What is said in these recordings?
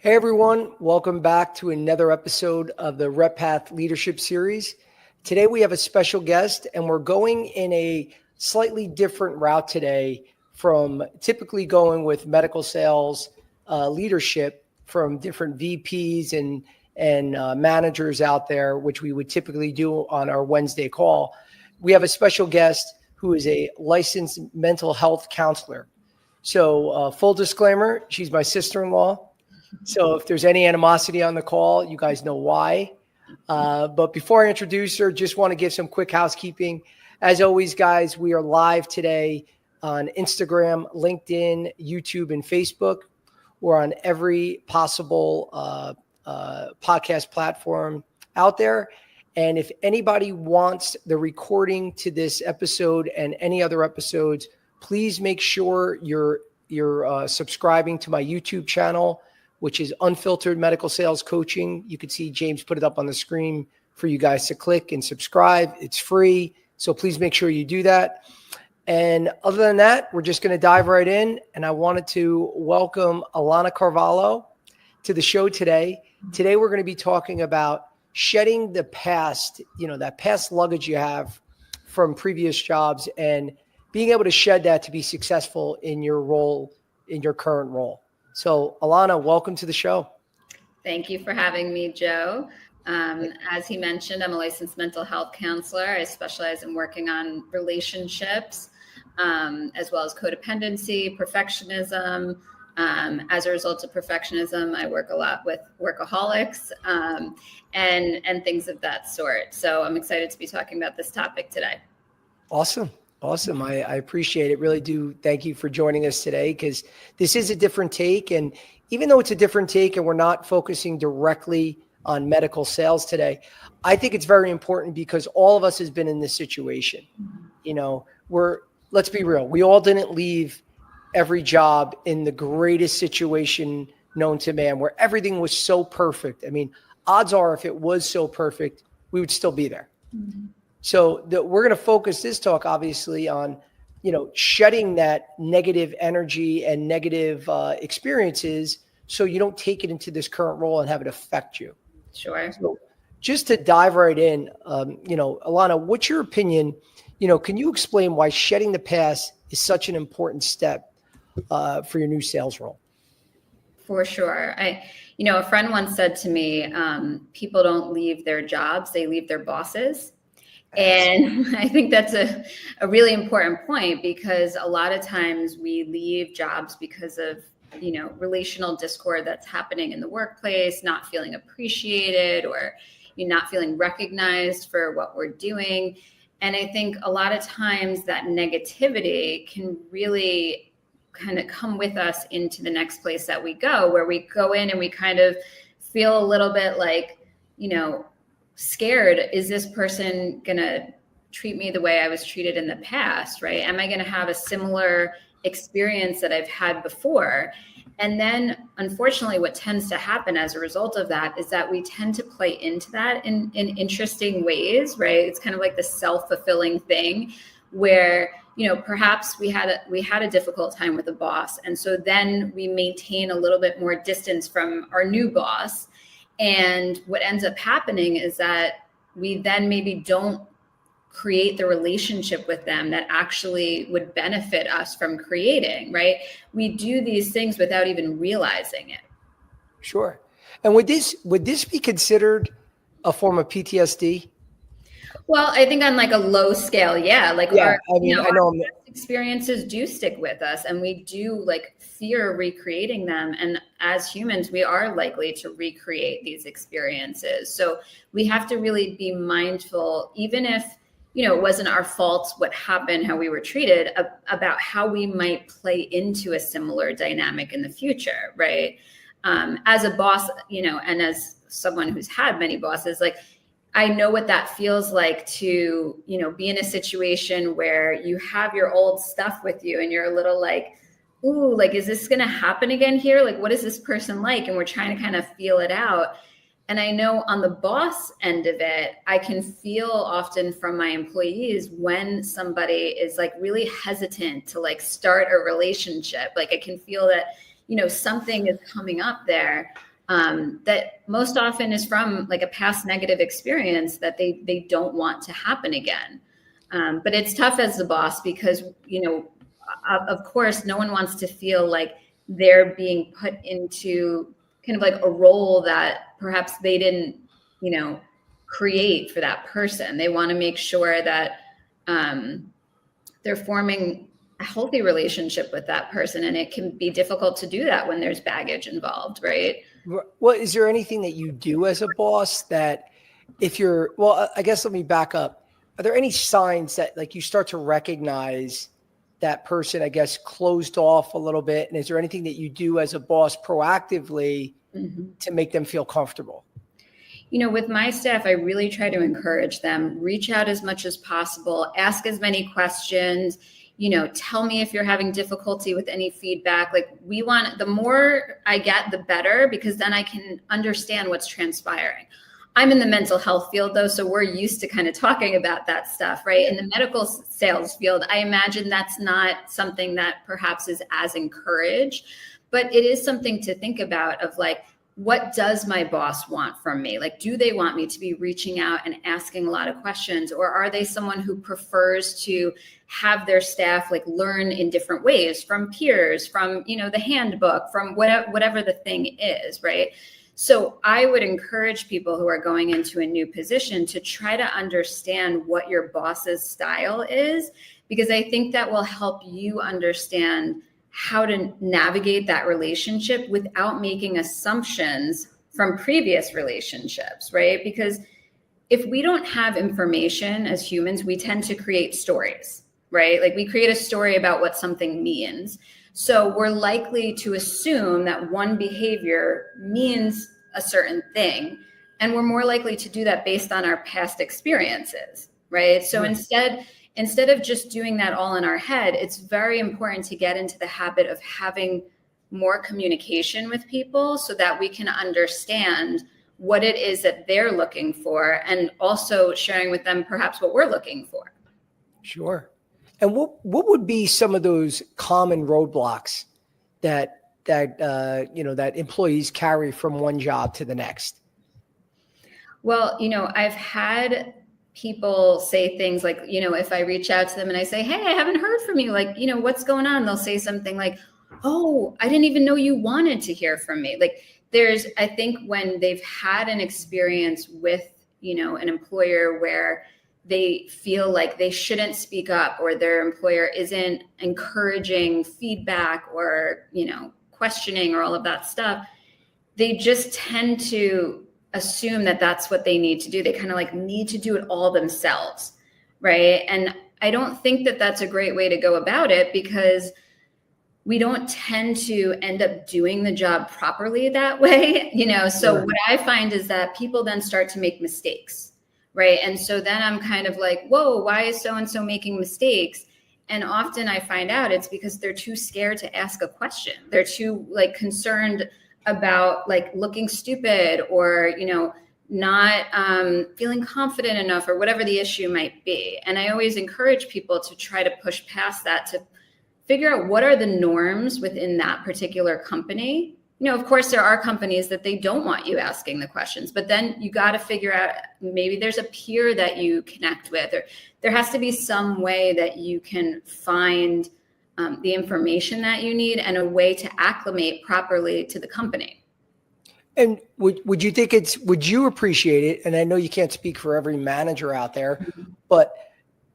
Hey everyone, welcome back to another episode of the Rep Path Leadership Series. Today we have a special guest and we're going in a slightly different route today from typically going with medical sales leadership from different VPs and managers out there, which we would typically do on our Wednesday call. We have a special guest who is a licensed mental health counselor. So full disclaimer, she's my sister-in-law. So if there's any animosity on the call, you guys know why. But before I introduce her, just want to give some quick housekeeping. As always, guys, we are live today on Instagram, LinkedIn, YouTube, and Facebook. We're on every possible podcast platform out there. And if anybody wants the recording to this episode and any other episodes, please make sure you're subscribing to my YouTube channel, which is Unfiltered Medical Sales Coaching. You can see James put it up on the screen for you guys to click and subscribe. It's free, so please make sure you do that. And other than that, we're just going to dive right in. And I wanted to welcome Alana Carvalho to the show today. Today, we're going to be talking about shedding the past, that past luggage you have from previous jobs and being able to shed that to be successful in your role, in your current role. So Alana, welcome to the show. Thank you for having me, Joe. As he mentioned, I'm a licensed mental health counselor. I specialize in working on relationships, as well as codependency, perfectionism. As a result of perfectionism, I work a lot with workaholics and things of that sort. So I'm excited to be talking about this topic today. Awesome. I appreciate it. Really do. Thank you for joining us today because this is a different take. And even though it's a different take and we're not focusing directly on medical sales today, I think it's very important because all of us has been in this situation. Let's be real. We all didn't leave every job in the greatest situation known to man where everything was so perfect. I mean, odds are if it was so perfect, we would still be there. Mm-hmm. So we're going to focus this talk, obviously, on, shedding that negative energy and negative experiences so you don't take it into this current role and have it affect you. Sure. So just to dive right in, Alana, what's your opinion? Can you explain why shedding the past is such an important step for your new sales role? For sure. A friend once said to me, people don't leave their jobs, they leave their bosses. And I think that's a really important point because a lot of times we leave jobs because of, relational discord that's happening in the workplace, not feeling appreciated or not feeling recognized for what we're doing. And I think a lot of times that negativity can really kind of come with us into the next place that we go, where we go in and we kind of feel a little bit like, scared. Is this person going to treat me the way I was treated in the past, right? Am I going to have a similar experience that I've had before? And then, unfortunately, what tends to happen as a result of that is that we tend to play into that in interesting ways, right? It's kind of like the self-fulfilling thing where, perhaps we had a difficult time with a boss. And so then we maintain a little bit more distance from our new boss. And what ends up happening is that we then maybe don't create the relationship with them that actually would benefit us from creating, right? We do these things without even realizing it. Sure. And would this be considered a form of PTSD? Well, I think on like a low scale, yeah. Our experiences do stick with us and we do fear recreating them. And as humans, we are likely to recreate these experiences. So we have to really be mindful, even if, it wasn't our fault what happened, how we were treated, about how we might play into a similar dynamic in the future, right? As a boss, and as someone who's had many bosses, I know what that feels like to, be in a situation where you have your old stuff with you and you're a little ooh, is this going to happen again here? What is this person like? And we're trying to kind of feel it out. And I know on the boss end of it, I can feel often from my employees when somebody is really hesitant to start a relationship. I can feel that, something is coming up there. that most often is from like a past negative experience that they don't want to happen again. But it's tough as the boss because, of course, no one wants to feel like they're being put into kind of like a role that perhaps they didn't, create for that person. They want to make sure that they're forming a healthy relationship with that person. And it can be difficult to do that when there's baggage involved, right? Well, is there anything that you do as a boss that I guess let me back up. Are there any signs that like you start to recognize that person, I guess, closed off a little bit? And is there anything that you do as a boss proactively to make them feel comfortable? With my staff, I really try to encourage them, reach out as much as possible, ask as many questions, tell me if you're having difficulty with any feedback. Like the more I get, the better, because then I can understand what's transpiring. I'm in the mental health field though, so we're used to kind of talking about that stuff, right? In the medical sales field, I imagine that's not something that perhaps is as encouraged, but it is something to think about of like, what does my boss want from me? Like, do they want me to be reaching out and asking a lot of questions? Or are they someone who prefers to have their staff like learn in different ways from peers, from, the handbook, from whatever the thing is, right? So I would encourage people who are going into a new position to try to understand what your boss's style is, because I think that will help you understand how to navigate that relationship without making assumptions from previous relationships, right? Because if we don't have information as humans, we tend to create stories, right? Like we create a story about what something means. So we're likely to assume that one behavior means a certain thing, and we're more likely to do that based on our past experiences, right? So instead of just doing that all in our head, it's very important to get into the habit of having more communication with people so that we can understand what it is that they're looking for, and also sharing with them perhaps what we're looking for. Sure. And what would be some of those common roadblocks that employees carry from one job to the next? Well, I've had people say things like, if I reach out to them and I say, hey, I haven't heard from you, like, what's going on? They'll say something like, oh, I didn't even know you wanted to hear from me. Like I think when they've had an experience with, an employer where they feel like they shouldn't speak up, or their employer isn't encouraging feedback or, questioning or all of that stuff, they just tend to assume that that's what they need to do. They kind of like need to do it all themselves, right? And I don't think that that's a great way to go about it, because we don't tend to end up doing the job properly that way, So what I find is that people then start to make mistakes, right? And so then I'm kind of like, whoa, why is so-and-so making mistakes? And often I find out it's because they're too scared to ask a question. They're too like concerned about like looking stupid, or, not feeling confident enough, or whatever the issue might be. And I always encourage people to try to push past that, to figure out what are the norms within that particular company. Of course, there are companies that they don't want you asking the questions, but then you got to figure out, maybe there's a peer that you connect with, or there has to be some way that you can find the information that you need and a way to acclimate properly to the company. And would you appreciate it? And I know you can't speak for every manager out there, but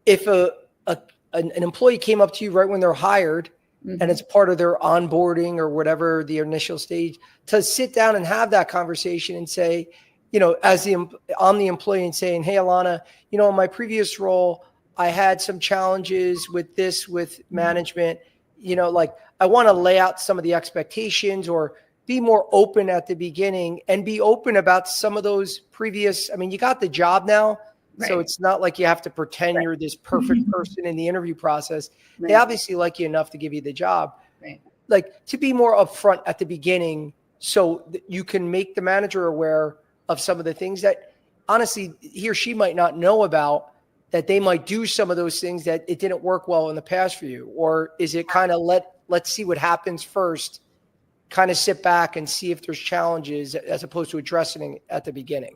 if an employee came up to you right when they're hired, and it's part of their onboarding or whatever the initial stage, to sit down and have that conversation and say, I'm the employee, and saying, hey, Alana, in my previous role, I had some challenges with this, with management, like I want to lay out some of the expectations, or be more open at the beginning, and be open about some of those previous, you got the job now. Right. So it's not like you have to pretend you're this perfect person in the interview process. Right. They obviously like you enough to give you the job. Right. Like to be more upfront at the beginning, so that you can make the manager aware of some of the things that honestly he or she might not know about, that they might do some of those things that it didn't work well in the past for you. Or is it kind of let's see what happens first, kind of sit back and see if there's challenges as opposed to addressing it at the beginning?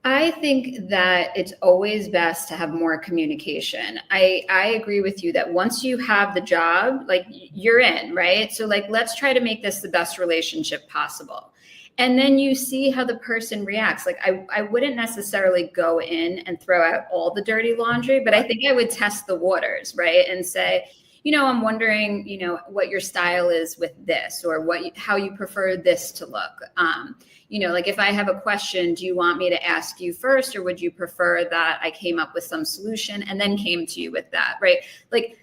I think that it's always best to have more communication. I agree with you that once you have the job, like you're in, right? So like, let's try to make this the best relationship possible. And then you see how the person reacts. Like I wouldn't necessarily go in and throw out all the dirty laundry, but I think I would test the waters, right? And say, I'm wondering, what your style is with this, or how you prefer this to look. Like if I have a question, do you want me to ask you first, or would you prefer that I came up with some solution and then came to you with that, right? Like,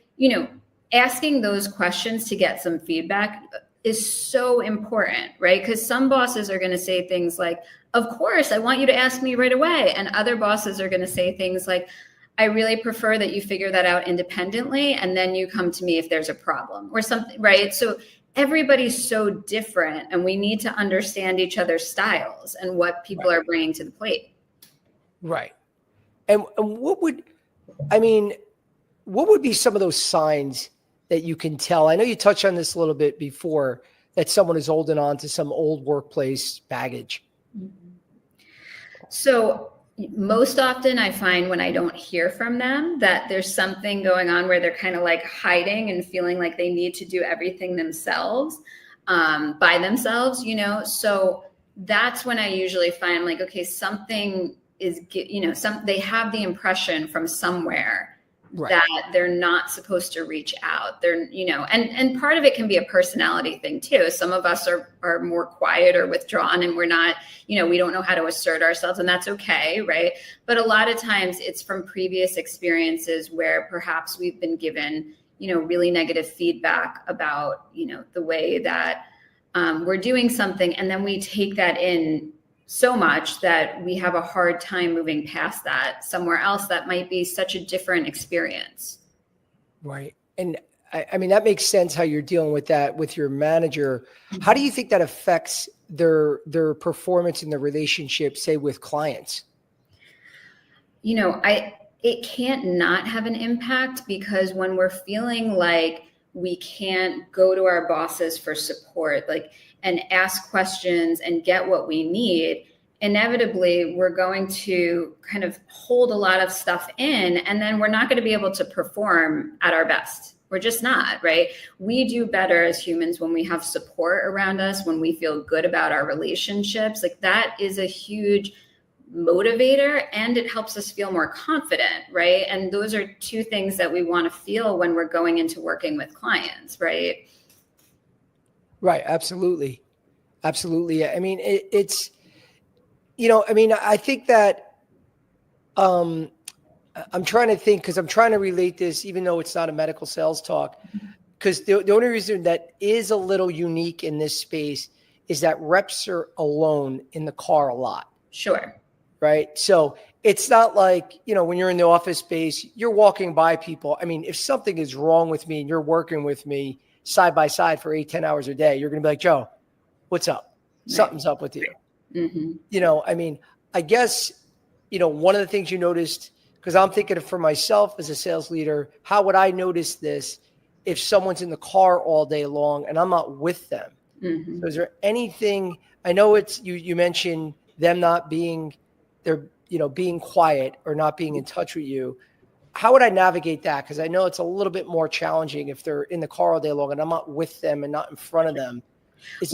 asking those questions to get some feedback is so important, right? Because some bosses are going to say things like, of course, I want you to ask me right away. And other bosses are going to say things like, I really prefer that you figure that out independently, and then you come to me if there's a problem or something, right? So everybody's so different, and we need to understand each other's styles and what people are bringing to the plate. Right. And what would be some of those signs that you can tell? I know you touched on this a little bit before, that someone is holding on to some old workplace baggage. So most often I find when I don't hear from them that there's something going on where they're kind of like hiding and feeling like they need to do everything themselves, by themselves, so that's when I usually find like, okay, something is, they have the impression from somewhere that they're not supposed to reach out. They're, and part of it can be a personality thing too. Some of us are more quiet or withdrawn, and we're not, we don't know how to assert ourselves, and that's okay, right? But a lot of times it's from previous experiences where perhaps we've been given, really negative feedback about, the way that we're doing something, and then we take that in so much that we have a hard time moving past that somewhere else that might be such a different experience. Right. And I mean, that makes sense how you're dealing with that with your manager. Mm-hmm. How do you think that affects their performance in the relationship, say with clients? It can't not have an impact, because when we're feeling like we can't go to our bosses for support, and ask questions and get what we need, inevitably we're going to kind of hold a lot of stuff in, and then we're not going to be able to perform at our best. We're just not, right? We do better as humans when we have support around us, when we feel good about our relationships. Like that is a huge motivator, and it helps us feel more confident, right? And those are two things that we want to feel when we're going into working with clients, right? Right. Absolutely. Absolutely. I mean, it's, I think that, I'm trying to think, because I'm trying to relate this, even though it's not a medical sales talk, because the only reason that is a little unique in this space is that reps are alone in the car a lot. Sure. Right. So it's not like, when you're in the office space, you're walking by people. I mean, if something is wrong with me and you're working with me side by side for 8-10 hours a day, you're going to be like, Joe, what's up? Right. Something's up with you. Mm-hmm. I guess, one of the things you noticed, because I'm thinking for myself as a sales leader, how would I notice this if someone's in the car all day long and I'm not with them? Mm-hmm. So is there anything, I know it's, you mentioned them not being, being quiet or not being in touch with you. How would I navigate that? Because I know it's a little bit more challenging if they're in the car all day long and I'm not with them and not in front of them. I'm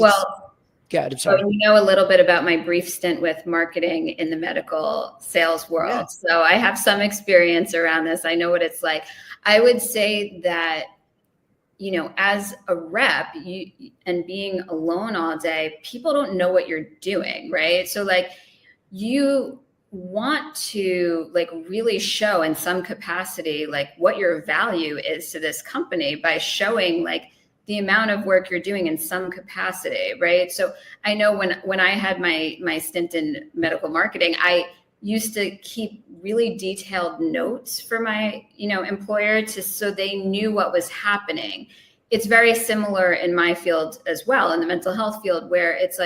sorry. You know a little bit about my brief stint with marketing in the medical sales world. Yeah. So I have some experience around this. I know what it's like. I would say that, as a rep and being alone all day, people don't know what you're doing, right? So you want to really show in some capacity what your value is to this company by showing the amount of work you're doing in some capacity, right? So I know when I had my stint in medical marketing, I used to keep really detailed notes for my employer so they knew what was happening. It's very similar in my field as well, in the mental health field, where it's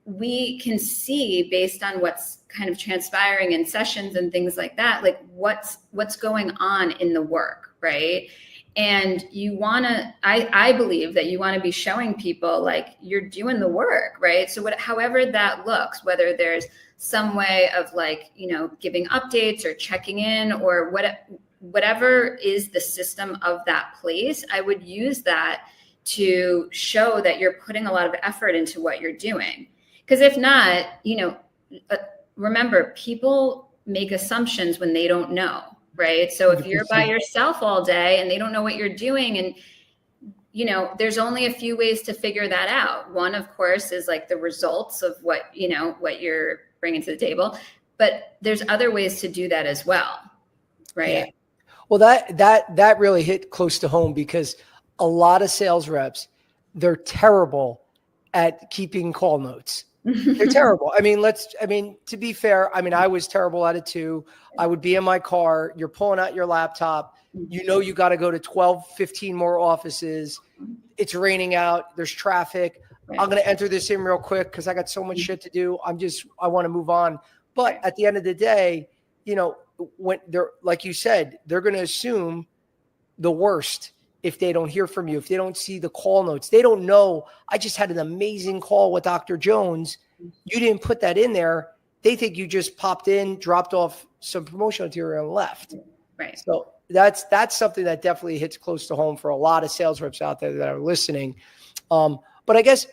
we can see based on what's kind of transpiring in sessions and things like that, what's going on in the work, right? And you want to, I believe that you want to be showing people like you're doing the work, right? So however that looks, whether there's some way of like, giving updates or checking in or whatever is the system of that place, I would use that to show that you're putting a lot of effort into what you're doing. Because if not, remember, people make assumptions when they don't know. Right. So if you're by yourself all day and they don't know what you're doing, and, there's only a few ways to figure that out. One, of course, is like the results of what you're bringing to the table. But there's other ways to do that as well. Right. Yeah. Well, that really hit close to home, because a lot of sales reps, they're terrible at keeping call notes. They're terrible. I mean, to be fair, I was terrible at it too. I would be in my car, you're pulling out your laptop, you got to go to 12, 15 more offices. It's raining out, there's traffic. Right. I'm going to enter this in real quick because I got so much shit to do. I want to move on. But at the end of the day, when they're, like you said, they're going to assume the worst. If they don't hear from you, if they don't see the call notes, they don't know. I just had an amazing call with Dr. Jones. You didn't put that in there. They think you just popped in, dropped off some promotional material and left. Right. So that's something that definitely hits close to home for a lot of sales reps out there that are listening. But I guess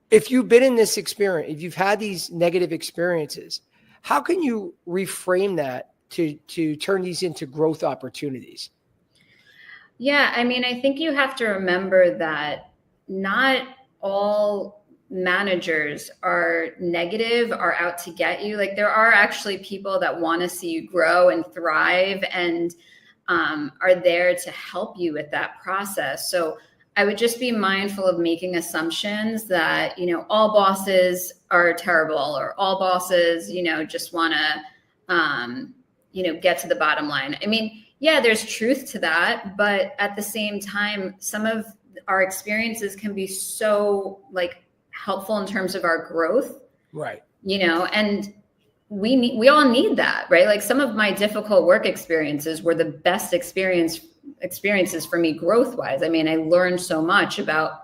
if you've been in this experience, if you've had these negative experiences, how can you reframe that to turn these into growth opportunities? Yeah, I think you have to remember that not all managers are negative, are out to get you. Like, there are actually people that want to see you grow and thrive and are there to help you with that process. So I would just be mindful of making assumptions that, all bosses are terrible, or all bosses, just want to, get to the bottom line. Yeah, there's truth to that. But at the same time, some of our experiences can be so helpful in terms of our growth. Right. And we all need that, right? Like, some of my difficult work experiences were the best experiences for me growth wise. I learned so much about,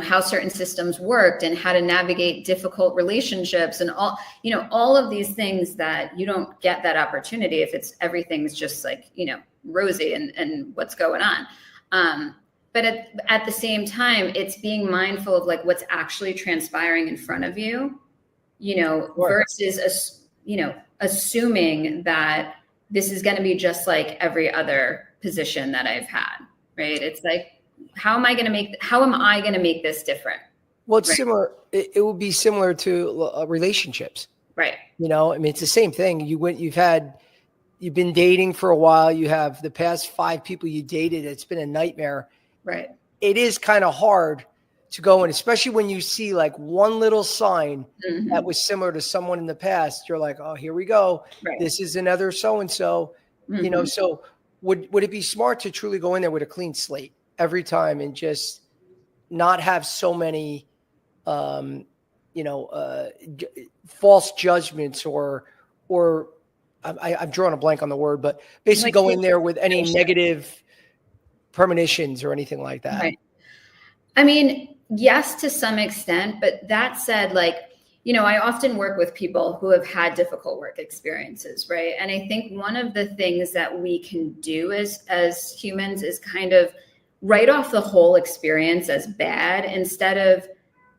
how certain systems worked and how to navigate difficult relationships and all of these things that you don't get that opportunity if everything's just rosy and what's going on. But at the same time, it's being mindful of what's actually transpiring in front of you, sure. Versus, assuming that this is going to be just like every other position that I've had, right? It's like, how am I going to make this different? Well, it's similar. It would be similar to relationships, right? It's the same thing. You've been dating for a while. You have the past 5 people you dated. It's been a nightmare. Right. It is kind of hard to go in, especially when you see one little sign that was similar to someone in the past. You're like, oh, here we go. Right. This is another so-and-so, so would it be smart to truly go in there with a clean slate every time and just not have so many, false judgments or I'm drawing a blank on the word, but basically go in there with any negative premonitions or anything like that. Right. Yes, to some extent, but that said, I often work with people who have had difficult work experiences, right? And I think one of the things that we can do as humans is kind of write off the whole experience as bad instead of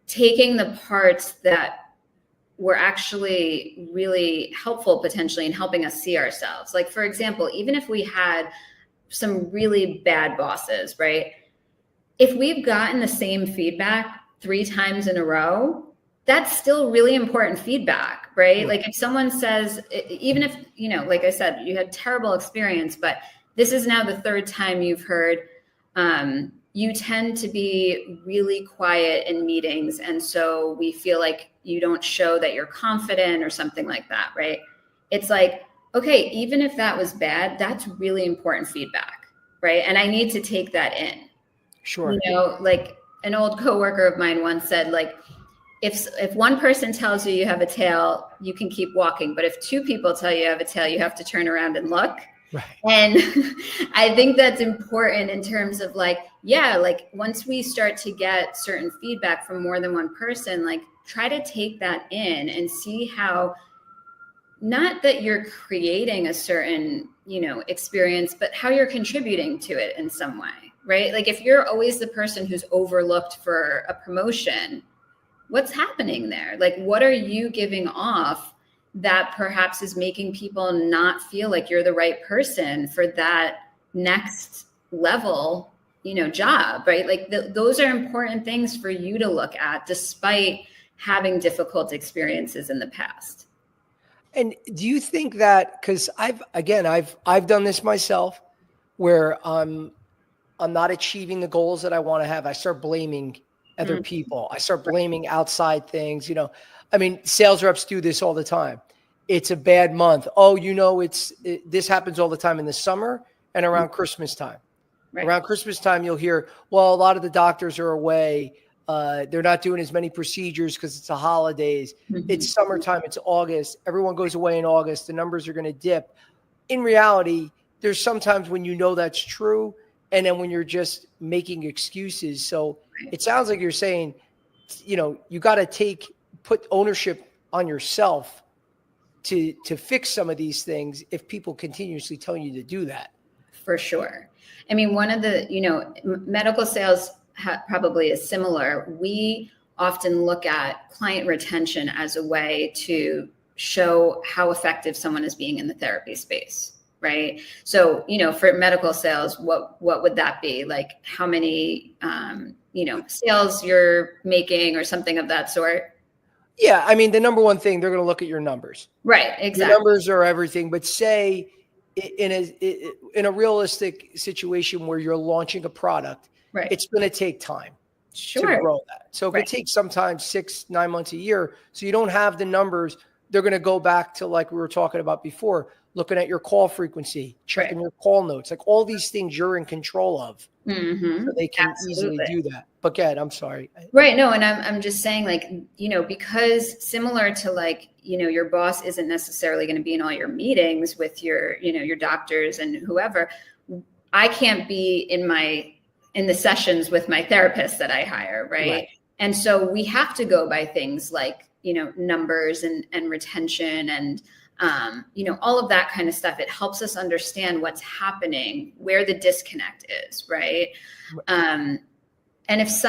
taking the parts that were actually really helpful potentially in helping us see ourselves. Like, for example, even if we had some really bad bosses, right? If we've gotten the same feedback 3 times in a row, that's still really important feedback, right? Like, if someone says, even if, like I said, you had terrible experience, but this is now the 3rd time you've heard, you tend to be really quiet in meetings. And so we feel like you don't show that you're confident or something like that, right? It's like, okay, even if that was bad, that's really important feedback, right? And I need to take that in. Sure. Like an old coworker of mine once said, if one person tells you you have a tail, you can keep walking. But if 2 people tell you have a tail, you have to turn around and look. Right. And I think that's important in terms of like, yeah, like once we start to get certain feedback from more than one person, like try to take that in and see how, not that you're creating a certain, experience, but how you're contributing to it in some way, right? Like if you're always the person who's overlooked for a promotion, what's happening there? Like, what are you giving off that perhaps is making people not feel like you're the right person for that next level, job, right? Like those are important things for you to look at despite having difficult experiences in the past. And do you think that, because I've done this myself, where I'm not achieving the goals that I want to have, I start blaming other people. I start blaming outside things. Sales reps do this all the time. It's a bad month. Oh, this happens all the time in the summer and around Christmas time. Right. Around Christmas time, you'll hear, well, a lot of the doctors are away. They're not doing as many procedures because it's the holidays. It's summertime. It's August. Everyone goes away in August. The numbers are going to dip. In reality, there's sometimes when that's true, and then when you're just making excuses. So it sounds like you're saying, you got to put ownership on yourself to fix some of these things if people continuously tell you to do that. For sure. I mean, one of the, medical sales probably is similar. We often look at client retention as a way to show how effective someone is being in the therapy space, right? So, for medical sales, what would that be? Like how many, sales you're making or something of that sort? Yeah. I mean, the number one thing, they're going to look at your numbers. Right. Exactly. Your numbers are everything, but say in a realistic situation where you're launching a product, right, it's going to take time to grow that. So if it takes sometimes 6-9 months, a year, so you don't have the numbers, they're going to go back to, like we were talking about before, looking at your call frequency, checking your call notes, like all these things you're in control of. So they can easily do that. But Gad, I'm sorry. Right. No, and I'm just saying, like, because similar to like, your boss isn't necessarily going to be in all your meetings with your, your doctors and whoever. I can't be in the sessions with my therapist that I hire. Right. And so we have to go by things like, numbers and retention and, all of that kind of stuff. It helps us understand what's happening, where the disconnect is, right? And if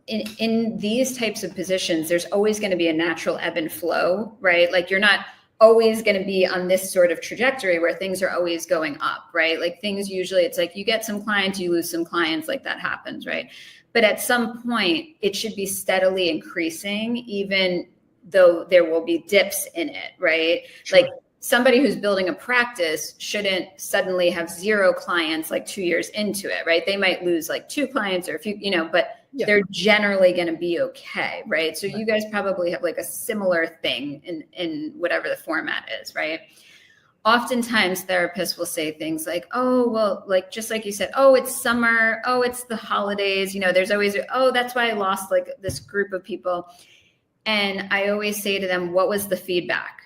in these types of positions, there's always going to be a natural ebb and flow, right? Like you're not always going to be on this sort of trajectory where things are always going up, right? Like things usually, it's like you get some clients, you lose some clients, like that happens, right? But at some point, it should be steadily increasing, even though there will be dips in it, right? Sure. Like somebody who's building a practice shouldn't suddenly have 0 clients like 2 years into it, right? They might lose like 2 clients or a few, but they're generally going to be okay, right? So you guys probably have like a similar thing in whatever the format is, right? Oftentimes therapists will say things like, oh, well, like, just like you said, oh, it's summer. Oh, it's the holidays. There's always, oh, that's why I lost like this group of people. And I always say to them, what was the feedback?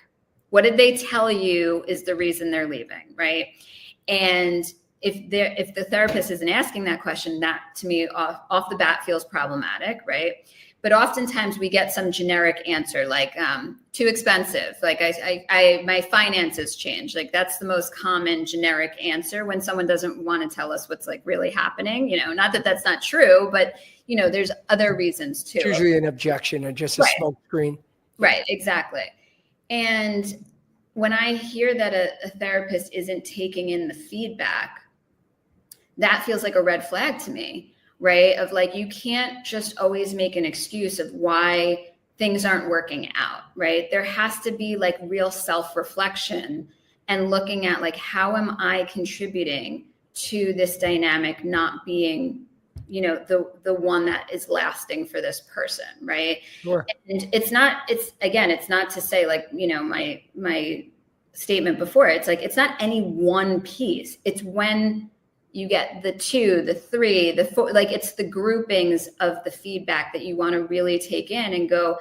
What did they tell you is the reason they're leaving, right? And if the therapist isn't asking that question, that to me off the bat feels problematic, right? But oftentimes we get some generic answer like too expensive, like I my finances changed. Like that's the most common generic answer when someone doesn't want to tell us what's like really happening. Not that that's not true, but there's other reasons too. It's usually an objection or just a smoke screen. Right, exactly. And when I hear that a therapist isn't taking in the feedback, that feels like a red flag to me, right? Of like, you can't just always make an excuse of why things aren't working out, right? There has to be like real self-reflection and looking at like, how am I contributing to this dynamic not being the one that is lasting for this person, right? Sure. And it's not to say like, my statement before, it's like, it's not any one piece. It's when you get the 2, the 3, the 4, like it's the groupings of the feedback that you want to really take in and go,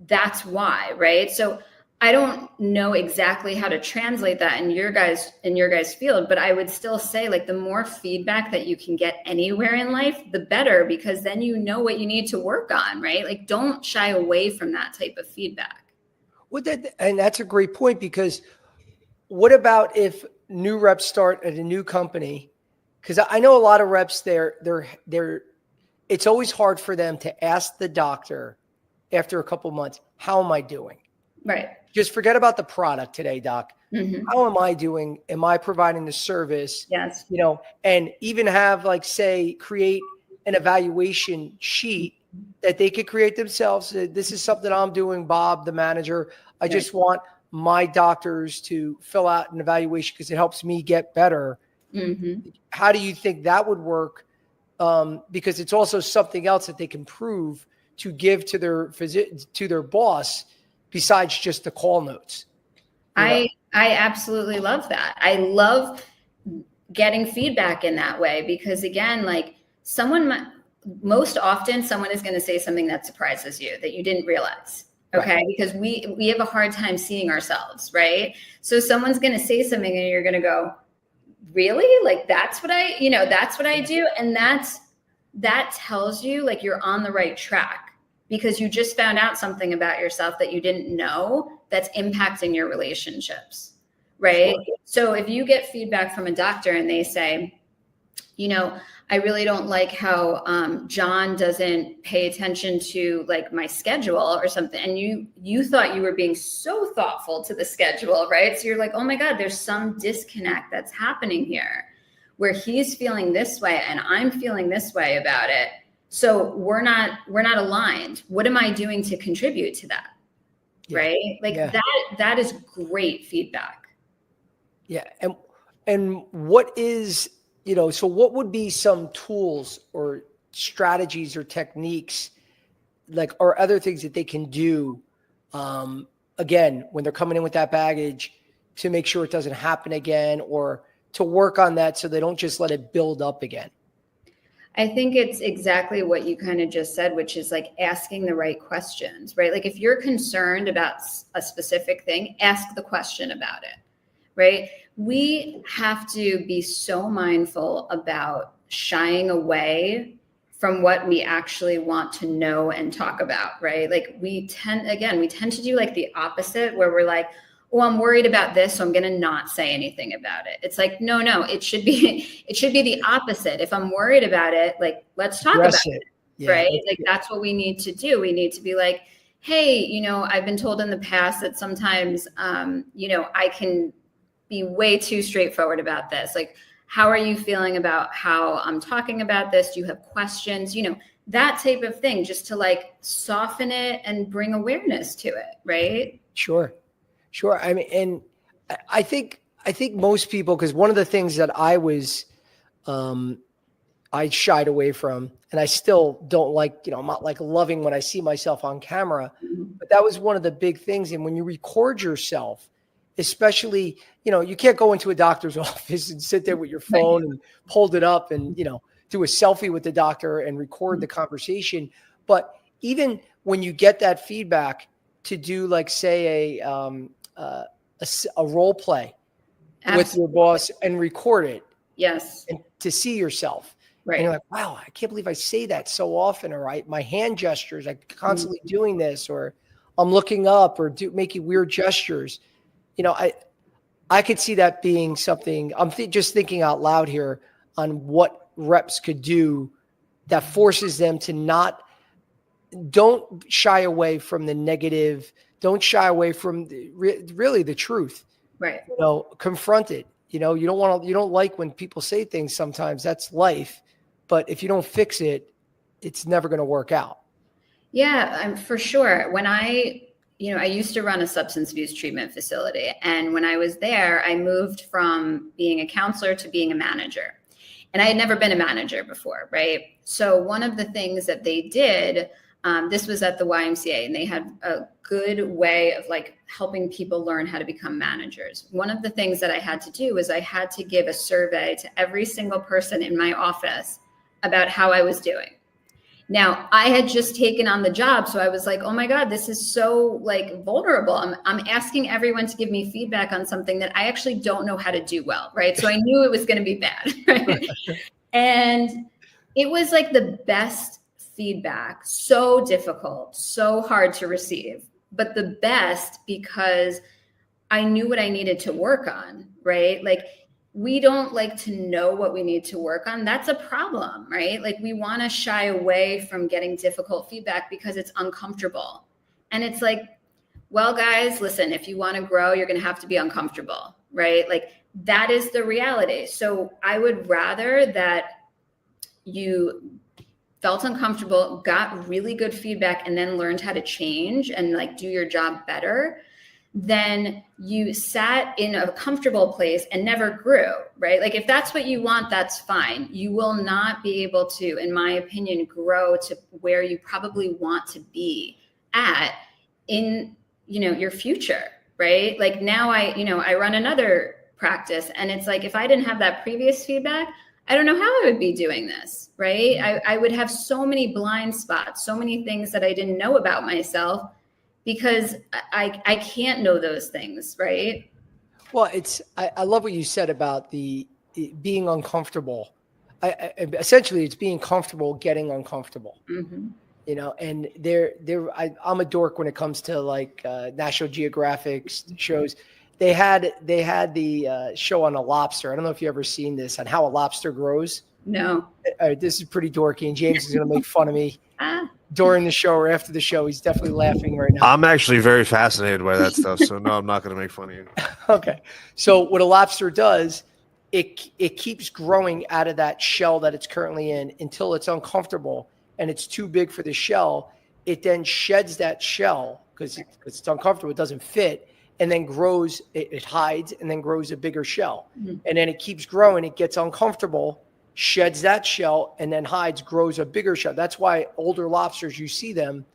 that's why, right? So I don't know exactly how to translate that in your guys field, but I would still say like the more feedback that you can get anywhere in life, the better, because then you know what you need to work on, right? Like don't shy away from that type of feedback. And that's a great point, because what about if new reps start at a new company? Because I know a lot of reps it's always hard for them to ask the doctor after a couple months, how am I doing? Right. Just forget about the product today, doc. Mm-hmm. How am I doing? Am I providing the service? Yes. And even have create an evaluation sheet that they could create themselves. This is something I'm doing, Bob, the manager. I just want my doctors to fill out an evaluation because it helps me get better. Mm-hmm. How do you think that would work? Because it's also something else that they can prove to give to their boss besides just the call notes. I absolutely love that. I love getting feedback in that way, because again, like most often someone is going to say something that surprises you that you didn't realize. Okay. Right. Because we have a hard time seeing ourselves. Right. So someone's going to say something and you're going to go, really? Like, that's what I do. And that tells you like you're on the right track, because you just found out something about yourself that you didn't know that's impacting your relationships. Right. Sure. So if you get feedback from a doctor and they say, I really don't like how John doesn't pay attention to like my schedule or something. And you thought you were being so thoughtful to the schedule, right? So you're like, oh my God, there's some disconnect that's happening here where he's feeling this way and I'm feeling this way about it. So we're not aligned. What am I doing to contribute to that? Yeah. Right? Like that is great feedback. Yeah. And what is, so what would be some tools or strategies or techniques or other things that they can do, again, when they're coming in with that baggage, to make sure it doesn't happen again, or to work on that so they don't just let it build up again? I think it's exactly what you kind of just said, which is like asking the right questions, right? Like if you're concerned about a specific thing, ask the question about it, right? We have to be so mindful about shying away from what we actually want to know and talk about, right? Like we tend to do like the opposite, where we're like, oh, I'm worried about this, so I'm going to not say anything about it. It's like, no, it should be the opposite. If I'm worried about it, like, let's talk about it. Yeah, right? Like that's what we need to do. We need to be like, hey, I've been told in the past that sometimes, I can be way too straightforward about this. Like, how are you feeling about how I'm talking about this? Do you have questions? That type of thing, just to like soften it and bring awareness to it. Right. Sure. I mean, and I think most people, because one of the things that I shied away from, and I still don't like, I'm not like loving when I see myself on camera, but that was one of the big things. And when you record yourself, especially, you can't go into a doctor's office and sit there with your phone and hold it up and, do a selfie with the doctor and record the conversation. But even when you get that feedback, to do like, say, a role play with your boss and record it. Yes. And to see yourself. Right. And you're like, wow, I can't believe I say that so often. Or my hand gestures, I'm constantly doing this, or I'm looking up or making weird gestures. I could see that being something. I'm just thinking out loud here on what reps could do that forces them to don't shy away from the negative. Don't shy away from really the truth. Right. Confront it. You don't like when people say things sometimes. That's life. But if you don't fix it, it's never going to work out. Yeah, for sure. When I used to run a substance abuse treatment facility. And when I was there, I moved from being a counselor to being a manager. And I had never been a manager before, right? So one of the things that they did, this was at the YMCA, and they had a good way of like helping people learn how to become managers. One of the things that I had to do was I had to give a survey to every single person in my office about how I was doing. Now I had just taken on the job. So I was like, oh my God, this is so like vulnerable. I'm asking everyone to give me feedback on something that I actually don't know how to do well. Right. So I knew it was going to be bad. Right. And it was like the best feedback, so difficult, so hard to receive, but the best because I knew what I needed to work on, right? Like we don't like to know what we need to work on. That's a problem, right? Like we want to shy away from getting difficult feedback because it's uncomfortable. And it's like, well, guys, listen, if you want to grow, you're going to have to be uncomfortable, right? Like that is the reality. So I would rather that you felt uncomfortable, got really good feedback, and then learned how to change and like do your job better, then you sat in a comfortable place and never grew, right? Like if that's what you want, that's fine. You will not be able to, in my opinion, grow to where you probably want to be at in, your future, right? Like now I run another practice and it's like, if I didn't have that previous feedback, I don't know how I would be doing this, right? I would have so many blind spots, so many things that I didn't know about myself because I can't know those things, right? Well, I love what you said about being uncomfortable. Essentially, it's being comfortable getting uncomfortable. Mm-hmm. And I'm a dork when it comes to like National Geographic shows. They had the show on a lobster. I don't know if you ever seen this on how a lobster grows. No. This is pretty dorky, and James is going to make fun of me during the show or after the show. He's definitely laughing right now. I'm actually very fascinated by that stuff, so no, I'm not going to make fun of you. Okay. So what a lobster does, it keeps growing out of that shell that it's currently in until it's uncomfortable and it's too big for the shell. It then sheds that shell because it's uncomfortable. It doesn't fit. And then grows, it hides and then grows a bigger shell. Mm-hmm. And then it keeps growing. It gets uncomfortable, sheds that shell, and then hides, grows a bigger shell. That's why older lobsters, you see them,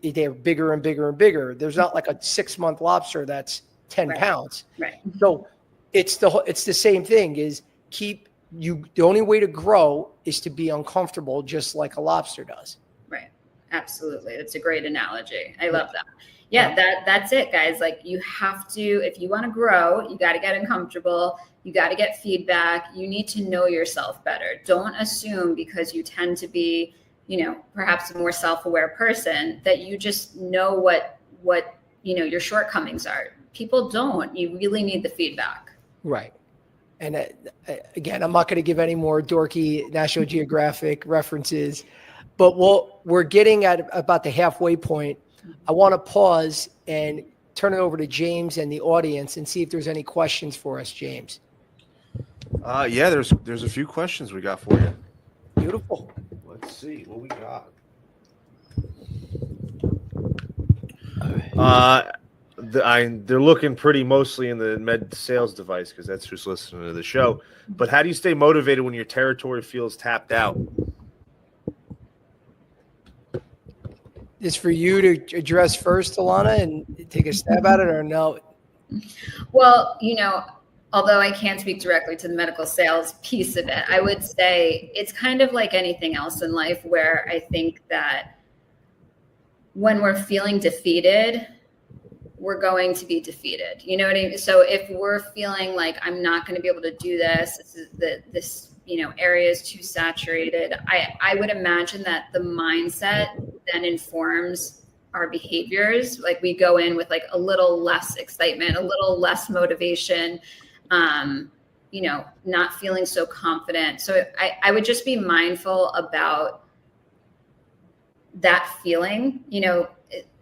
they're bigger and bigger and bigger. There's not like a 6-month lobster that's 10 pounds. Right. So it's the same thing is the only way to grow is to be uncomfortable, just like a lobster does. Right. Absolutely. That's a great analogy. I love that. Yeah, that's it, guys. Like you have to, if you want to grow, you got to get uncomfortable. You got to get feedback. You need to know yourself better. Don't assume because you tend to be, perhaps a more self-aware person that you just know what your shortcomings are. People don't. You really need the feedback. Right. And again, I'm not going to give any more dorky National Geographic references, but we're getting at about the halfway point. I want to pause and turn it over to James and the audience and see if there's any questions for us, James. Yeah, there's a few questions we got for you. Beautiful. Let's see what we got. They're looking pretty mostly in the med sales device because that's who's listening to the show. But how do you stay motivated when your territory feels tapped out? Is for you to address first, Alana, and take a stab at it, or no? Well, although I can't speak directly to the medical sales piece of it, I would say it's kind of like anything else in life where I think that when we're feeling defeated, we're going to be defeated. You know what I mean? So if we're feeling like I'm not going to be able to do this area is too saturated, I would imagine that the mindset then informs our behaviors. Like we go in with like a little less excitement, a little less motivation, not feeling so confident. So I would just be mindful about that feeling.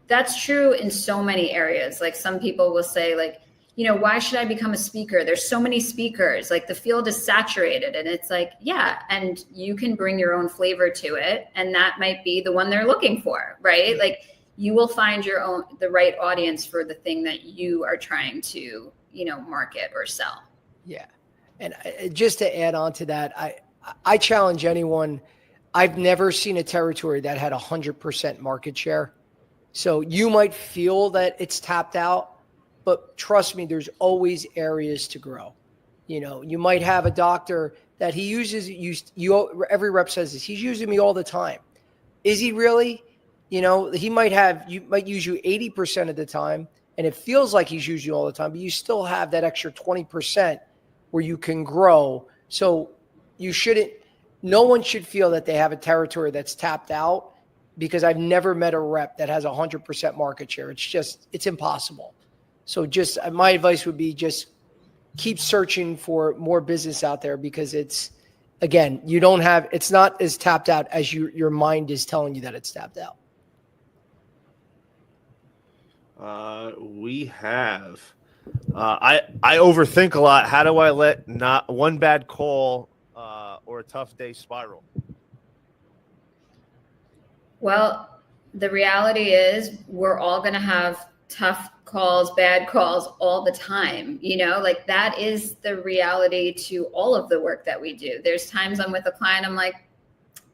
That's true in so many areas. Like some people will say like, why should I become a speaker? There's so many speakers, like the field is saturated. And it's like, yeah, and you can bring your own flavor to it. And that might be the one they're looking for, right? Like you will find the right audience for the thing that you are trying to, market or sell. Yeah. And just to add on to that, I challenge anyone. I've never seen a territory that had 100% market share. So you might feel that it's tapped out, but trust me, there's always areas to grow. You might have a doctor that he uses, every rep says this, he's using me all the time, Is he really? You know, you might use you 80% of the time, and it feels like he's using you all the time, but you still have that extra 20% where you can grow. So no one should feel that they have a territory that's tapped out, because I've never met a rep that has 100% market share. It's impossible. So my advice would be just keep searching for more business out there, because it's not as tapped out as your mind is telling you that it's tapped out. We have, I overthink a lot. How do I let not one bad call or a tough day spiral? Well, the reality is we're all going to have tough calls, bad calls all the time. You know, like that is the reality to all of the work that we do. There's times I'm with a client, I'm like,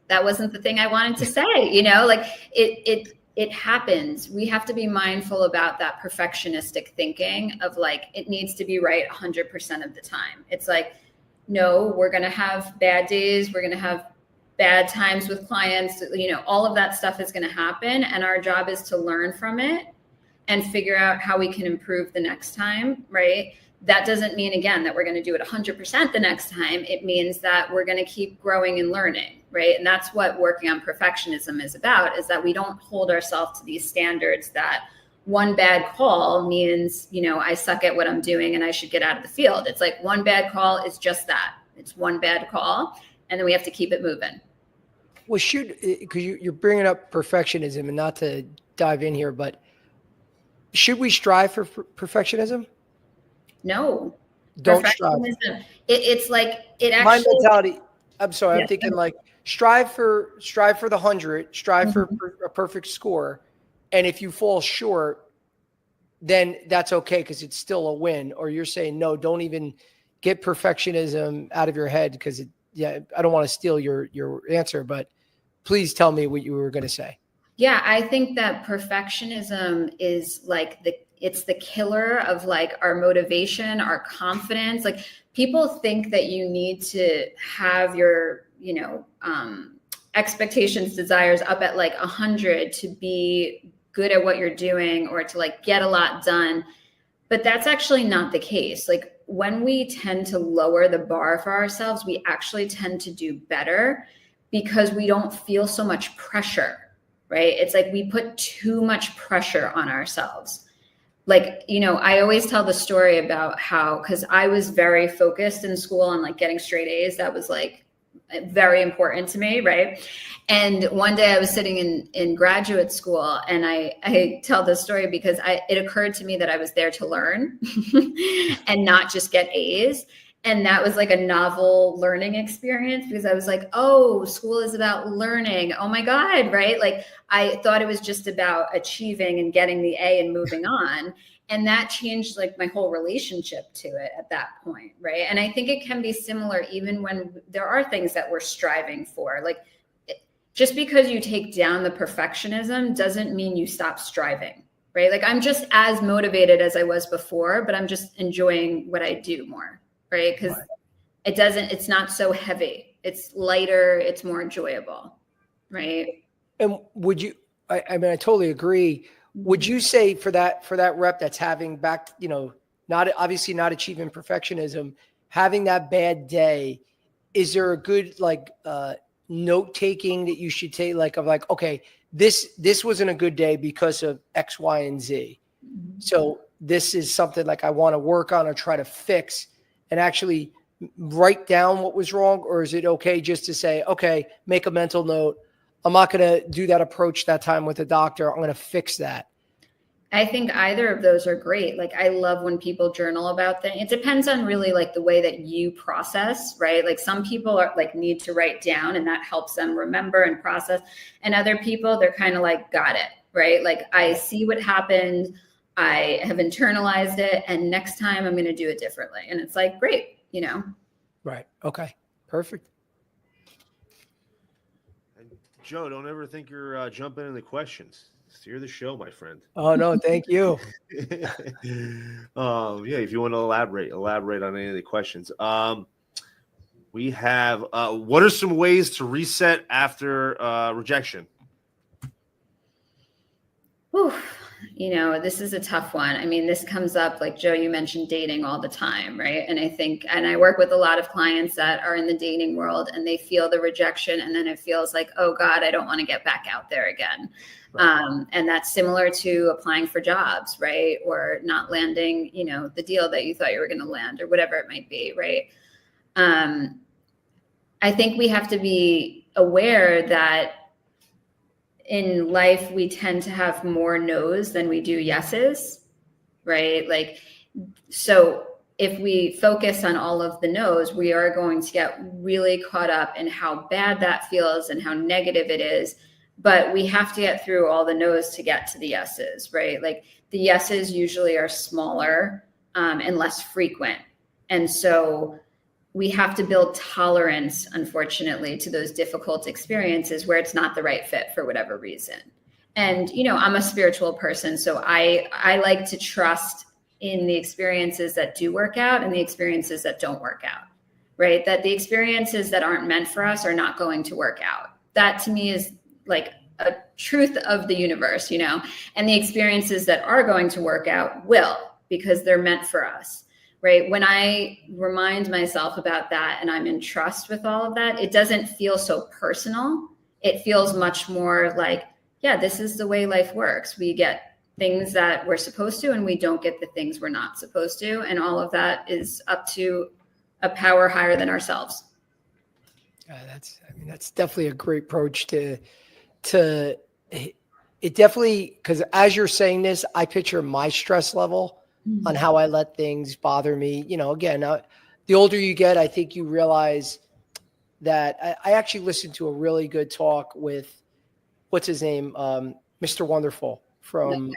that wasn't the thing I wanted to say, you know, like it happens. We have to be mindful about that perfectionistic thinking of like, it needs to be right 100% of the time. It's like, no, we're going to have bad days. We're going to have bad times with clients. You know, all of that stuff is going to happen. And our job is to learn from it and figure out how we can improve the next time, right? That doesn't mean, again, that we're going to do it 100% the next time. It means that we're going to keep growing and learning, right? And that's what working on perfectionism is about, is that we don't hold ourselves to these standards that one bad call means, you know, I suck at what I'm doing and I should get out of the field. It's like one bad call is just that. It's one bad call. And then we have to keep it moving. Well, because you're bringing up perfectionism, and not to dive in here, but should we strive for perfectionism? No. Don't strive. It's like it actually. My mentality. I'm sorry. Yeah. I'm thinking like strive for the 100. Strive for a perfect score, and if you fall short, then that's okay, because it's still a win. Or you're saying no, don't even get perfectionism out of your head, because I don't want to steal your answer, but please tell me what you were going to say. Yeah, I think that perfectionism is like it's the killer of like our motivation, our confidence. Like people think that you need to have your, you know, expectations, desires up at like 100 to be good at what you're doing or to like get a lot done. But that's actually not the case. Like when we tend to lower the bar for ourselves, we actually tend to do better because we don't feel so much pressure, right? It's like we put too much pressure on ourselves. Like, you know, I always tell the story about how, because I was very focused in school on like getting straight A's. That was like very important to me, right? And one day I was sitting in graduate school, and I tell this story because it occurred to me that I was there to learn and not just get A's. And that was like a novel learning experience, because I was like, oh, school is about learning. Oh my God, right? Like I thought it was just about achieving and getting the A and moving on. And that changed like my whole relationship to it at that point, right? And I think it can be similar even when there are things that we're striving for. Like just because you take down the perfectionism doesn't mean you stop striving, right? Like I'm just as motivated as I was before, but I'm just enjoying what I do more. Right? Because it's not so heavy. It's lighter. It's more enjoyable. Right. And would you, I mean, I totally agree. Would you say for that rep that's having not achieving perfectionism, having that bad day, is there a good note taking that you should take, okay, this wasn't a good day because of X, Y, and Z. So this is something like I want to work on or try to fix, and actually write down what was wrong? Or is it okay just to say, okay, make a mental note, I'm not going to do that approach that time with the doctor, I'm going to fix that? I think either of those are great. Like I love when people journal about things. It depends on really like the way that you process, right? Like some people are like need to write down, and that helps them remember and process. And other people, they're kind of like, got it, right? Like I see what happened, I have internalized it, and next time I'm going to do it differently. And it's like, great, you know? Right. Okay. Perfect. And Joe, don't ever think you're jumping in the questions. Steer the show, my friend. Oh no, thank you. Yeah, if you want to elaborate on any of the questions. We have, what are some ways to reset after rejection? Whew, this is a tough one. I mean, this comes up, like Joe, you mentioned dating all the time, right? And I work with a lot of clients that are in the dating world, and they feel the rejection, and then it feels like, oh God, I don't want to get back out there again. Right. And that's similar to applying for jobs, right? Or not landing, the deal that you thought you were going to land, or whatever it might be, right? I think we have to be aware that in life, we tend to have more no's than we do yeses, right? So if we focus on all of the no's, we are going to get really caught up in how bad that feels and how negative it is. But we have to get through all the no's to get to the yeses, right? Like the yeses usually are smaller and less frequent. And so we have to build tolerance, unfortunately, to those difficult experiences where it's not the right fit for whatever reason. And, I'm a spiritual person, so I like to trust in the experiences that do work out and the experiences that don't work out, right? That the experiences that aren't meant for us are not going to work out. That to me is like a truth of the universe, and the experiences that are going to work out will, because they're meant for us. Right. When I remind myself about that and I'm in trust with all of that, it doesn't feel so personal. It feels much more like, yeah, this is the way life works. We get things that we're supposed to, and we don't get the things we're not supposed to. And all of that is up to a power higher than ourselves. That's definitely a great approach to it. Definitely, because as you're saying this, I picture my stress level on how I let things bother me. Again, the older you get, I think you realize that I actually listened to a really good talk with, what's his name? Mr. Wonderful from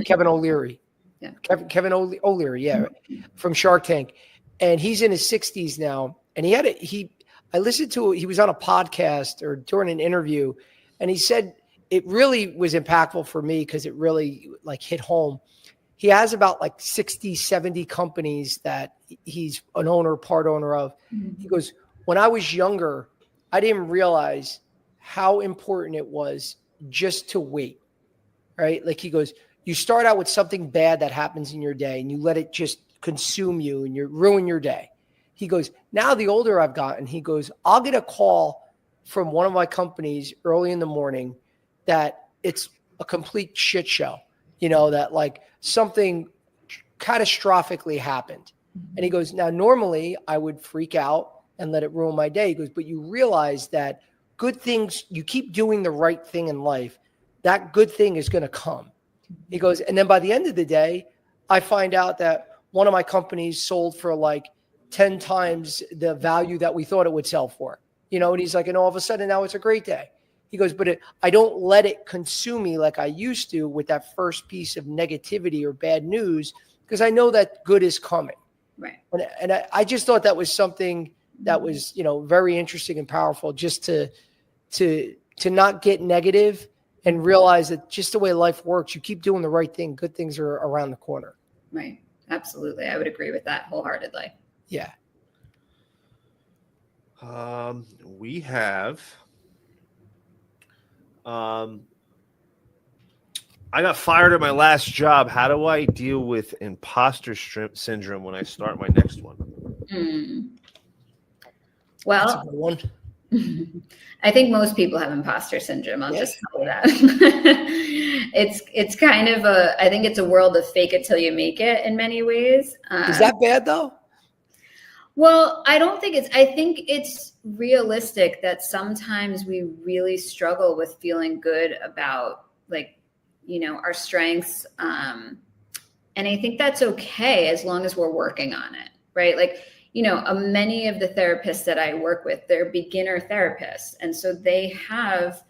Kevin O'Leary. Yeah. Kevin O'Leary. Yeah. From Shark Tank. And he's in his 60s now. And I listened to, he was on a podcast or during an interview, and he said it really was impactful for me because it really hit home. He has about 60, 70 companies that he's an part owner of. Mm-hmm. He goes, when I was younger, I didn't realize how important it was just to wait, right? He goes, you start out with something bad that happens in your day and you let it just consume you and you ruin your day. He goes, now the older I've gotten, he goes, I'll get a call from one of my companies early in the morning that it's a complete shit show, that something catastrophically happened. And he goes, now, normally I would freak out and let it ruin my day. He goes, but you realize that good things, you keep doing the right thing in life, that good thing is going to come. He goes, and then by the end of the day, I find out that one of my companies sold for 10 times the value that we thought it would sell for, and he's like, and all of a sudden now it's a great day. He goes, but I don't let it consume me like I used to with that first piece of negativity or bad news, because I know that good is coming. Right. And I just thought that was something that was, very interesting and powerful, just to not get negative and realize that just the way life works, you keep doing the right thing. Good things are around the corner. Right. Absolutely. I would agree with that wholeheartedly. Yeah. We have, I got fired at my last job. How do I deal with imposter syndrome when I start my next one? Well, that's a good one. I think most people have imposter syndrome. I'll just tell you that. It's kind of I think it's a world of fake it till you make it in many ways. Is that bad though? Well, I think it's realistic that sometimes we really struggle with feeling good about our strengths. And I think that's okay as long as we're working on it, right? Many of the therapists that I work with, they're beginner therapists. And so they have,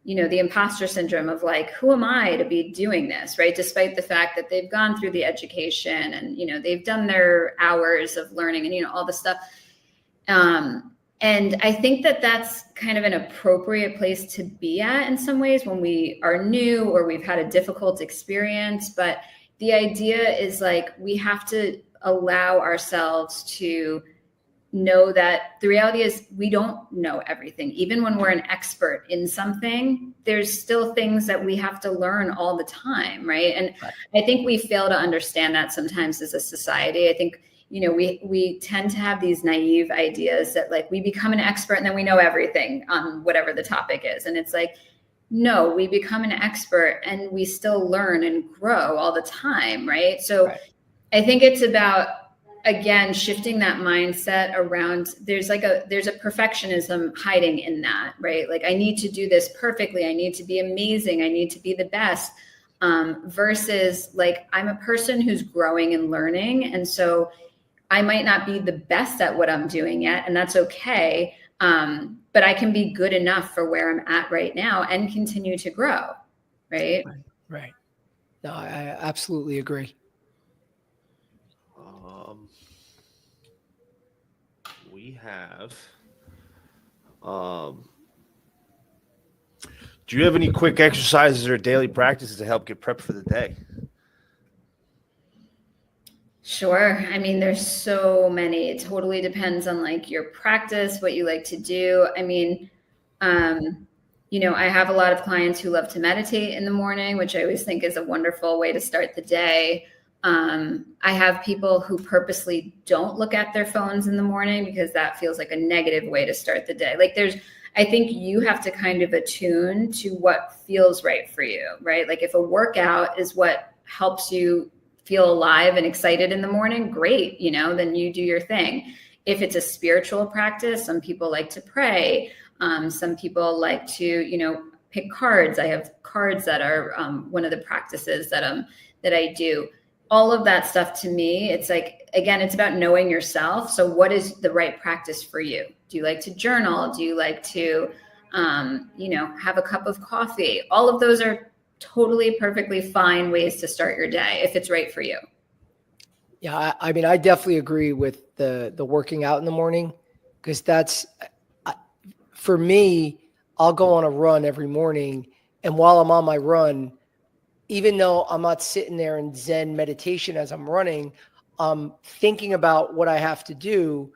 the imposter syndrome of who am I to be doing this, right? Despite the fact that they've gone through the education and, they've done their hours of learning and, all the stuff. And I think that that's kind of an appropriate place to be at in some ways when we are new or we've had a difficult experience. But the idea is we have to allow ourselves to know that the reality is we don't know everything. Even when we're an expert in something, there's still things that we have to learn all the time, right? And I think we fail to understand that sometimes as a society. I think, we tend to have these naive ideas that like we become an expert and then we know everything on whatever the topic is. And it's like, no, we become an expert and we still learn and grow all the time, right? So I think it's about, again, shifting that mindset around there's a perfectionism hiding in that, right? Like I need to do this perfectly. I need to be amazing. I need to be the best, versus like I'm a person who's growing and learning. And so I might not be the best at what I'm doing yet, and that's okay. But I can be good enough for where I'm at right now and continue to grow, right? Right. No, I absolutely agree. We have. Do you have any quick exercises or daily practices to help get prepped for the day? Sure. I mean, there's so many. It totally depends on like your practice, what you like to do. I mean, I have a lot of clients who love to meditate in the morning, which I always think is a wonderful way to start the day. I have people who purposely don't look at their phones in the morning because that feels like a negative way to start the day. Like I think you have to kind of attune to what feels right for you, right? Like if a workout is what helps you feel alive and excited in the morning, great, then you do your thing. If it's a spiritual practice, some people like to pray. Some people like to, pick cards. I have cards that are one of the practices that I do. All of that stuff to me, it's like, again, it's about knowing yourself. So what is the right practice for you? Do you like to journal? Do you like to, have a cup of coffee? All of those are totally perfectly fine ways to start your day if it's right for you. Yeah, I mean, I definitely agree with the working out in the morning, because that's, for me, I'll go on a run every morning. And while I'm on my run, even though I'm not sitting there in Zen meditation as I'm running, I'm thinking about what I have to do.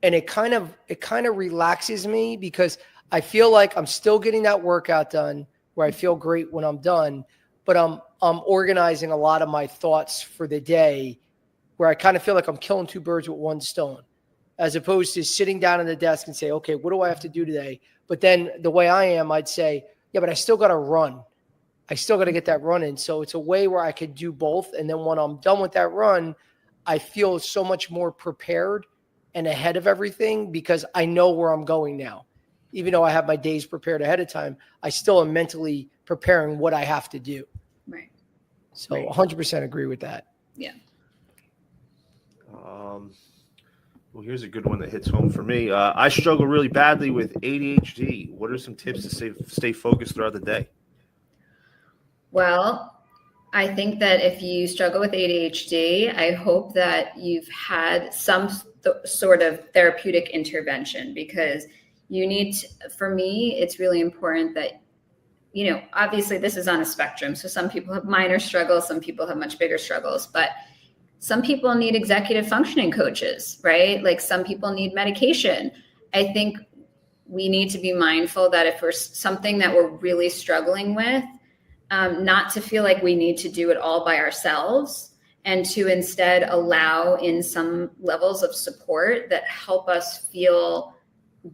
And it kind of relaxes me, because I feel like I'm still getting that workout done where I feel great when I'm done, but I'm organizing a lot of my thoughts for the day, where I kind of feel like I'm killing two birds with one stone, as opposed to sitting down at the desk and say, okay, what do I have to do today? But then the way I am, I'd say, yeah, but I still got to run. I still got to get that run in. So it's a way where I could do both. And then when I'm done with that run, I feel so much more prepared and ahead of everything, because I know where I'm going now. Even though I have my days prepared ahead of time, I still am mentally preparing what I have to do. Right. So 100% agree with that. Yeah. Well, here's a good one that hits home for me. I struggle really badly with ADHD. What are some tips to stay focused throughout the day? Well, I think that if you struggle with ADHD, I hope that you've had some sort of therapeutic intervention, because for me, it's really important that, obviously this is on a spectrum. So some people have minor struggles, some people have much bigger struggles, but some people need executive functioning coaches, right? Like some people need medication. I think we need to be mindful that if there's something that we're really struggling with, not to feel like we need to do it all by ourselves, and to instead allow in some levels of support that help us feel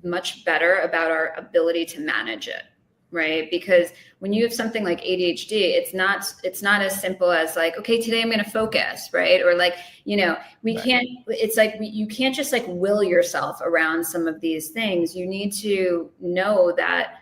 much better about our ability to manage it, right? Because when you have something like ADHD, it's not as simple as like, okay, today I'm going to focus, right? Or like, you can't just like will yourself around some of these things. You need to know that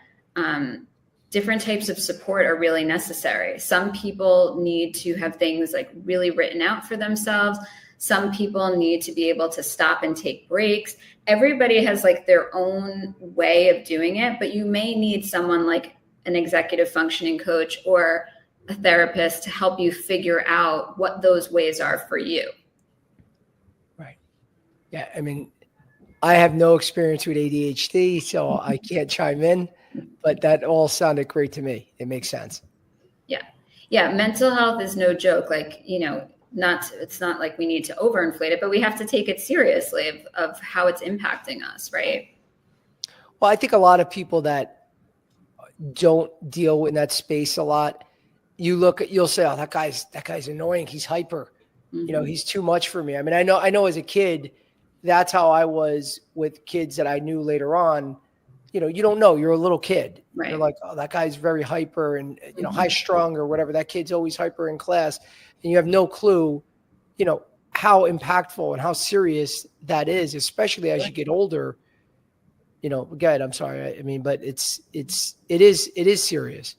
different types of support are really necessary. Some people need to have things like really written out for themselves. Some people need to be able to stop and take breaks. Everybody has like their own way of doing it, but you may need someone like an executive functioning coach or a therapist to help you figure out what those ways are for you. Right. Yeah. I mean, I have no experience with ADHD, so I can't chime in, but that all sounded great to me. It makes sense. Yeah. Yeah. Mental health is no joke. Like, it's not like we need to overinflate it, but we have to take it seriously of how it's impacting us, right? Well, I think a lot of people that don't deal in that space a lot, you'll say, oh, that guy's annoying. He's hyper. Mm-hmm. He's too much for me. I mean, I know as a kid, that's how I was with kids that I knew later on. You don't know. You're a little kid. Right. You're like, oh, that guy's very hyper and, high strung or whatever. That kid's always hyper in class. And you have no clue, how impactful and how serious that is, especially as you get older. Go ahead. I'm sorry. I mean, but it is serious.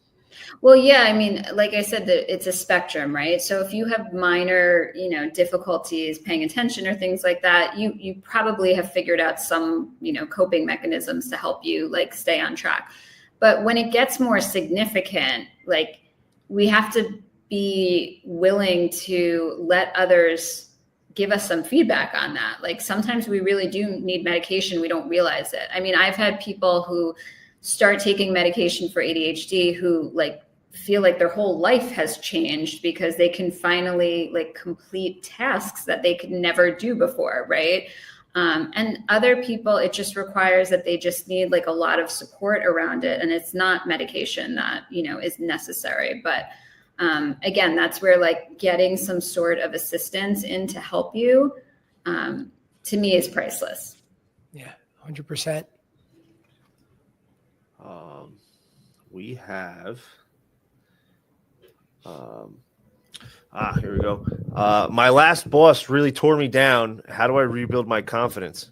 Well, yeah, I mean, like I said, it's a spectrum, right? So if you have minor, difficulties paying attention or things like that, you probably have figured out some, coping mechanisms to help you like stay on track. But when it gets more significant, like we have to be willing to let others give us some feedback on that. Like sometimes we really do need medication. We don't realize it. I mean, I've had people who start taking medication for ADHD who like feel like their whole life has changed because they can finally like complete tasks that they could never do before, right? And other people, it just requires that they just need like a lot of support around it. And it's not medication that, is necessary. But again, that's where like getting some sort of assistance in to help you, to me is priceless. Yeah, 100%. We have, here we go. My last boss really tore me down. How do I rebuild my confidence?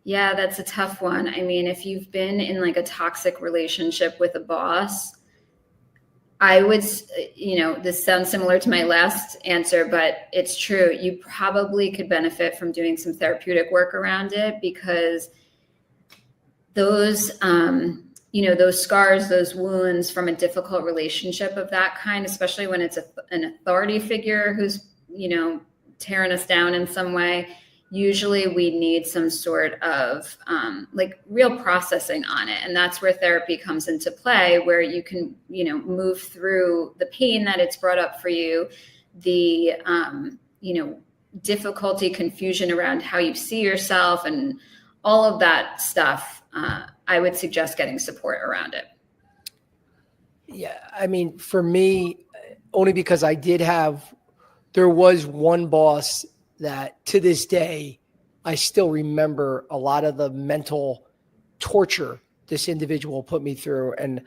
Yeah, that's a tough one. I mean, if you've been in like a toxic relationship with a boss, I would, this sounds similar to my last answer, but it's true. You probably could benefit from doing some therapeutic work around it because those, those scars, those wounds from a difficult relationship of that kind, especially when it's an authority figure who's, tearing us down in some way, usually we need some sort of like real processing on it. And that's where therapy comes into play, where you can, move through the pain that it's brought up for you, the, difficulty, confusion around how you see yourself and all of that stuff. I would suggest getting support around it. Yeah. I mean, for me, only because there was one boss that to this day, I still remember a lot of the mental torture this individual put me through. And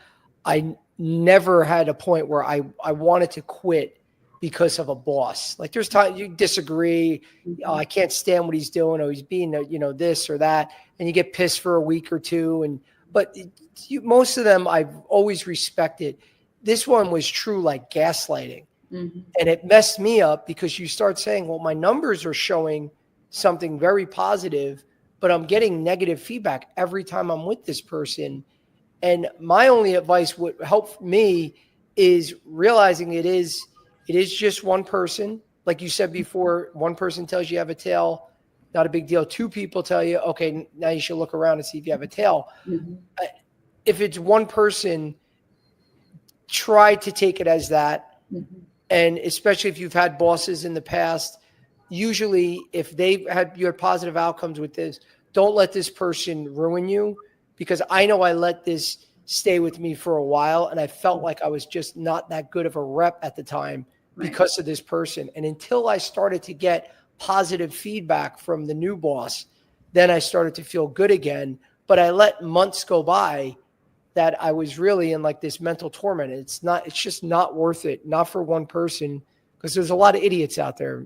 I never had a point where I wanted to quit because of a boss. Like there's times you disagree. Oh, I can't stand what he's doing. Or he's being, this or that. And you get pissed for a week or two. But most of them I've always respected. This one was true, like gaslighting. Mm-hmm. And it messed me up because you start saying, well, my numbers are showing something very positive, but I'm getting negative feedback every time I'm with this person. And my only advice would help me is realizing it is just one person. Like you said before, one person tells you have a tail, not a big deal. Two people tell you, okay, now you should look around and see if you have a tail. Mm-hmm. If it's one person, try to take it as that. Mm-hmm. And especially if you've had bosses in the past, usually if you had positive outcomes with this, don't let this person ruin you, because I know I let this stay with me for a while and I felt like I was just not that good of a rep at the time because of this person. And until I started to get positive feedback from the new boss, then I started to feel good again. But I let months go by that I was really in like this mental torment. It's just not worth it. Not for one person, because there's a lot of idiots out there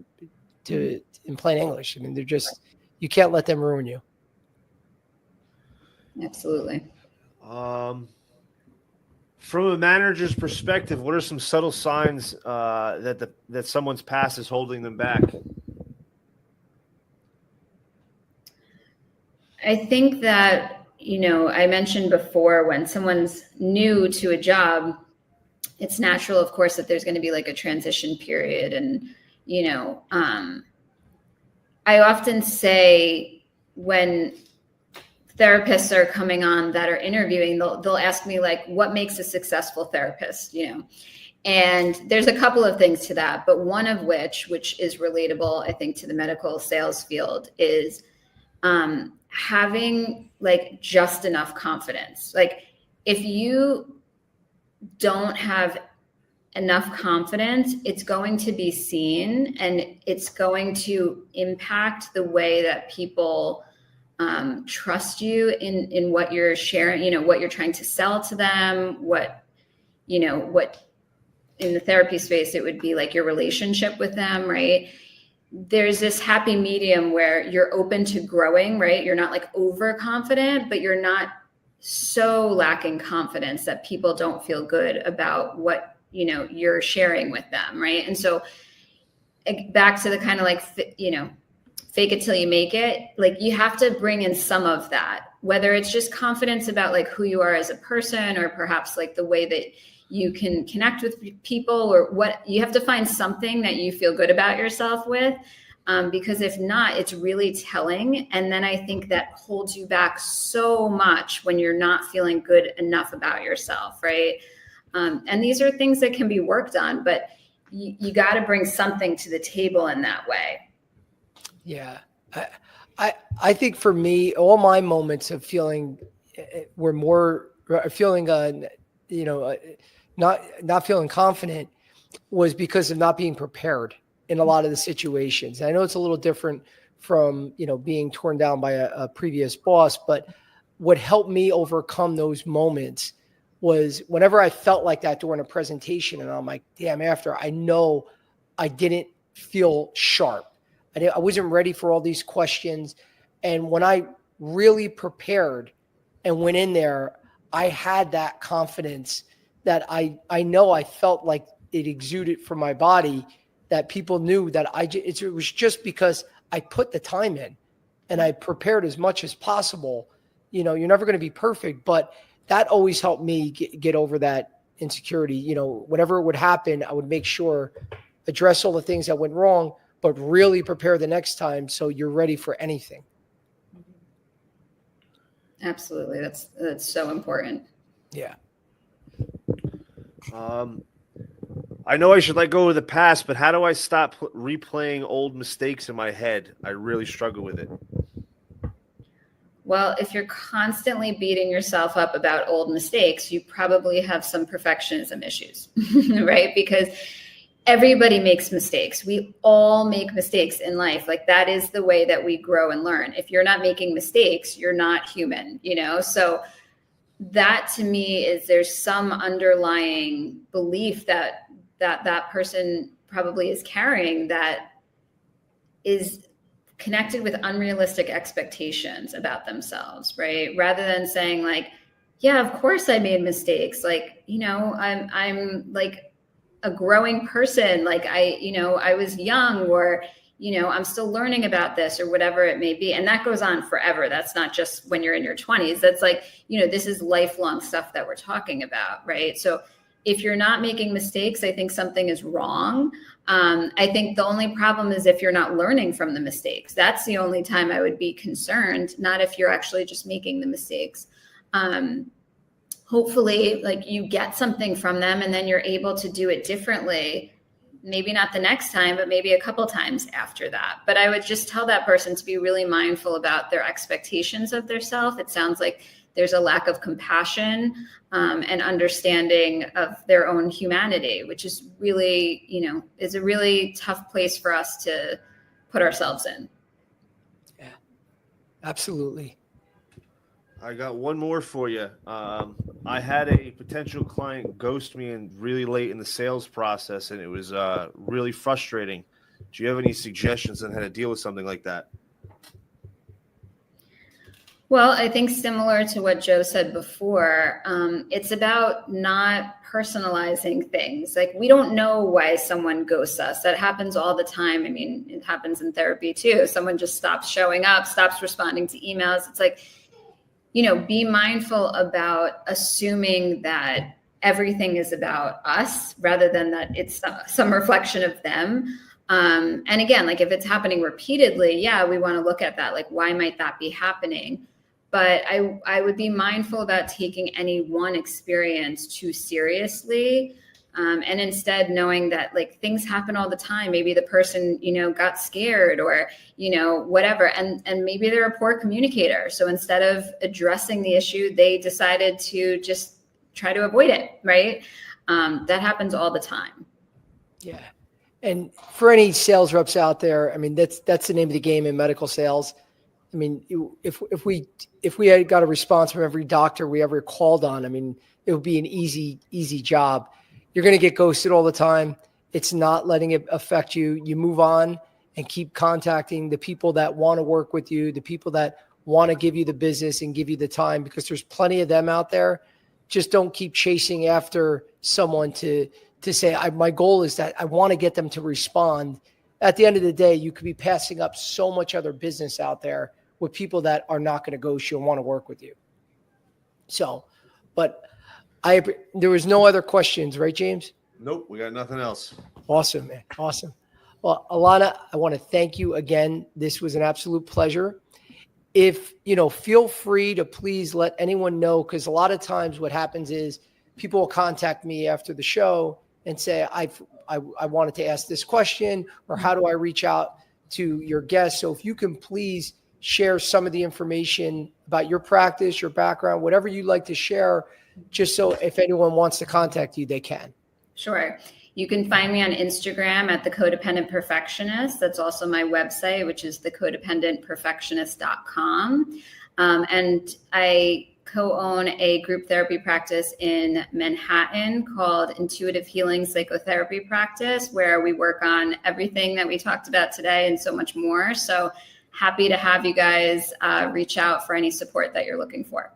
in plain English. I mean, you can't let them ruin you. Absolutely. From a manager's perspective, what are some subtle signs that someone's past is holding them back? I think that, I mentioned before, when someone's new to a job, it's natural, of course, that there's going to be like a transition period. And, I often say when therapists are coming on that are interviewing, they'll ask me like, what makes a successful therapist, And there's a couple of things to that, but one of which is relatable, I think, to the medical sales field is having like just enough confidence. Like if you don't have enough confidence, it's going to be seen and it's going to impact the way that people trust you in what you're sharing, what you're trying to sell to them, what in the therapy space, it would be like your relationship with them, right? There's this happy medium where you're open to growing, right? You're not like overconfident, but you're not so lacking confidence that people don't feel good about what, you're sharing with them, right? And so back to the kind of like, fake it till you make it, like you have to bring in some of that, whether it's just confidence about like who you are as a person, or perhaps like the way that you can connect with people, or what you have to find something that you feel good about yourself with. Because if not, it's really telling. And then I think that holds you back so much when you're not feeling good enough about yourself, right? And these are things that can be worked on, but you got to bring something to the table in that way. Yeah. I think for me, all my moments of feeling were more feeling, not feeling confident was because of not being prepared in a lot of the situations. And I know it's a little different from, being torn down by a previous boss, but what helped me overcome those moments was whenever I felt like that during a presentation and I'm like, damn, after I know I didn't feel sharp. I wasn't ready for all these questions. And when I really prepared and went in there, I had that confidence that I know I felt like it exuded from my body, that people knew that it was just because I put the time in and I prepared as much as possible. You're never going to be perfect, but that always helped me get over that insecurity. Whatever would happen, I would make sure address all the things that went wrong, but really prepare the next time so you're ready for anything. Absolutely. That's so important. Yeah. I know I should let go of the past, but how do I stop replaying old mistakes in my head? I really struggle with it. Well, if you're constantly beating yourself up about old mistakes, you probably have some perfectionism issues, right? Because everybody makes mistakes. We all make mistakes in life. Like that is the way that we grow and learn. If you're not making mistakes, you're not human, So that to me is there's some underlying belief that person probably is carrying that is connected with unrealistic expectations about themselves, right? Rather than saying like, yeah, of course I made mistakes. Like, I'm like a growing person. Like I was young, or, I'm still learning about this, or whatever it may be. And that goes on forever. That's not just when you're in your 20s. That's like, this is lifelong stuff that we're talking about, right? So if you're not making mistakes, I think something is wrong. I think the only problem is if you're not learning from the mistakes. That's the only time I would be concerned, not if you're actually just making the mistakes. Hopefully, like you get something from them and then you're able to do it differently. Maybe not the next time, but maybe a couple times after that. But I would just tell that person to be really mindful about their expectations of themselves. It sounds like there's a lack of compassion and understanding of their own humanity, which is really, is a really tough place for us to put ourselves in. Yeah, absolutely. I got one more for you. I had a potential client ghost me and really late in the sales process, and it was really frustrating. Do you have any suggestions on how to deal with something like that? Well, I think similar to what Joe said before, it's about not personalizing things. Like we don't know why someone ghosts us. That happens all the time. I mean, it happens in therapy too. Someone just stops showing up, stops responding to emails. It's like, be mindful about assuming that everything is about us rather than that it's some reflection of them. And again, like if it's happening repeatedly, yeah, we want to look at that. Like, why might that be happening? But I would be mindful about taking any one experience too seriously. And instead knowing that like things happen all the time. Maybe the person, got scared or, whatever. And maybe they're a poor communicator. So instead of addressing the issue, they decided to just try to avoid it. Right. That happens all the time. Yeah. And for any sales reps out there, I mean, that's the name of the game in medical sales. I mean, if we had got a response from every doctor we ever called on, I mean, it would be an easy job. You're going to get ghosted all the time. It's not letting it affect you. You move on and keep contacting the people that want to work with you, the people that want to give you the business and give you the time, because there's plenty of them out there. Just don't keep chasing after someone to say, my goal is that I want to get them to respond. At the end of the day, you could be passing up so much other business out there with people that are not going to ghost you and want to work with you. So, but there was no other questions, right, James? Nope, we got nothing else. Awesome, man. Awesome. Well, Alana, I want to thank you again. This was an absolute pleasure. If, feel free to please let anyone know, because a lot of times what happens is people will contact me after the show and say, I wanted to ask this question, or how do I reach out to your guests? So if you can please share some of the information about your practice, your background, whatever you'd like to share, just so if anyone wants to contact you, they can. Sure. You can find me on Instagram at The Codependent Perfectionist. That's also my website, which is thecodependentperfectionist.com. And I co-own a group therapy practice in Manhattan called Intuitive Healing Psychotherapy Practice, where we work on everything that we talked about today and so much more. So happy to have you guys reach out for any support that you're looking for.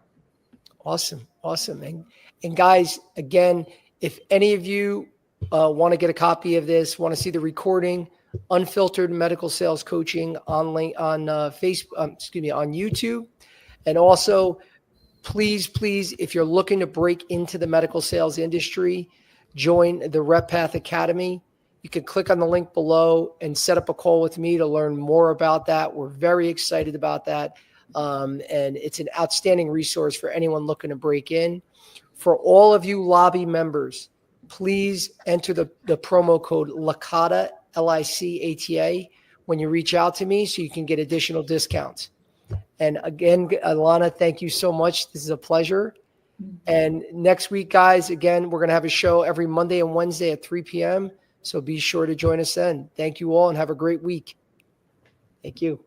Awesome. And guys, again, if any of you want to get a copy of this, want to see the recording, Unfiltered Medical Sales Coaching on Facebook, on YouTube. And also, please, if you're looking to break into the medical sales industry, join the RepPath Academy. You can click on the link below and set up a call with me to learn more about that. We're very excited about that. And it's an outstanding resource for anyone looking to break in. For all of you lobby members, please enter the promo code Licata, Licata, when you reach out to me so you can get additional discounts. And again, Alana, thank you so much. This is a pleasure. And next week, guys, again, we're going to have a show every Monday and Wednesday at 3 p.m. So be sure to join us then. Thank you all and have a great week. Thank you.